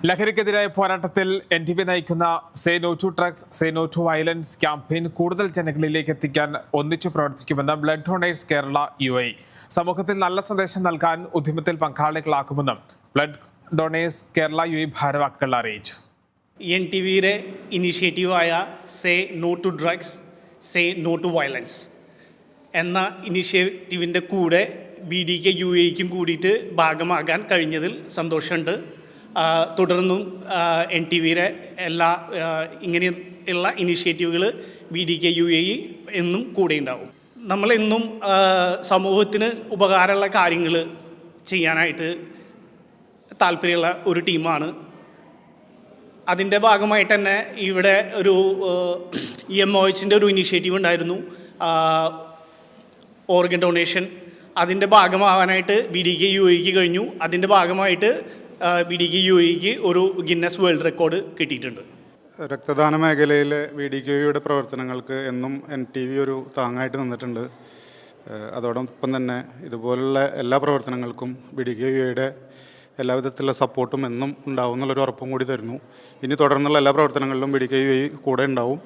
ലഹരിക്കെതിരായ പോരാട്ടത്തിൽ NTV നയിക്കുന്ന say no to drugs, say no to violence campaign കൂടുതൽ ജനങ്ങളിലേക്ക് എത്തിക്കാൻ ഒന്നിച്ചു പ്രവർത്തിക്കുമെന്ന് ബ്ലഡ് ഡൊണേഴ്സ് കേരള UAE. സമൂഹത്തിൽ നല്ല സന്ദേശം നൽകാൻ ഉദ്യമത്തിൽ പങ്കാളികളാക്കുമെന്നും ബ്ലഡ് ഡൊണേഴ്സ് കേരള UAE ഭാരവാഹികൾ അറിയിച്ചു. NTVയുടെ ഇനിഷ്യേറ്റീവായ say no to drugs, say no to violence എന്ന ഇനിഷ്യേറ്റീവിൻ്റെ കൂടെ BDK UAEക്കും കൂടിയിട്ട് ഭാഗമാകാൻ കഴിഞ്ഞതിൽ സന്തോഷമുണ്ട്. തുടർന്നും NTVയുടെ എല്ലാ ഇങ്ങനെയുള്ള ഇനിഷ്യേറ്റീവുകൾ BDK UAE എന്നും കൂടെ ഉണ്ടാവും. നമ്മളെന്നും സമൂഹത്തിന് ഉപകാരമുള്ള കാര്യങ്ങൾ ചെയ്യാനായിട്ട് താല്പര്യമുള്ള ഒരു ടീമാണ്. അതിൻ്റെ ഭാഗമായിട്ട് തന്നെ ഇവിടെ ഒരു EMOHൻ്റെ ഒരു ഇനിഷ്യേറ്റീവ് ഉണ്ടായിരുന്നു, ഓർഗൻ ഡൊണേഷൻ. അതിൻ്റെ ഭാഗമാവാനായിട്ട് BDK UAEക്ക് കഴിഞ്ഞു. അതിൻ്റെ ഭാഗമായിട്ട് BDK UAEക്ക് ഒരു ഗിന്നസ് വേൾഡ് റെക്കോർഡ് കിട്ടിയിട്ടുണ്ട്. രക്തദാന മേഖലയിലെ BDK UAEയുടെ പ്രവർത്തനങ്ങൾക്ക് എന്നും NTV ഒരു താങ്ങായിട്ട് നിന്നിട്ടുണ്ട്. അതോടൊപ്പം തന്നെ ഇതുപോലുള്ള എല്ലാ പ്രവർത്തനങ്ങൾക്കും BDK UAEയുടെ എല്ലാവിധത്തിലുള്ള സപ്പോർട്ടും എന്നും ഉണ്ടാവും എന്നുള്ളൊരു ഉറപ്പും കൂടി തരുന്നു. ഇനി തുടർന്നുള്ള എല്ലാ പ്രവർത്തനങ്ങളിലും BDK UAE കൂടെ ഉണ്ടാവും.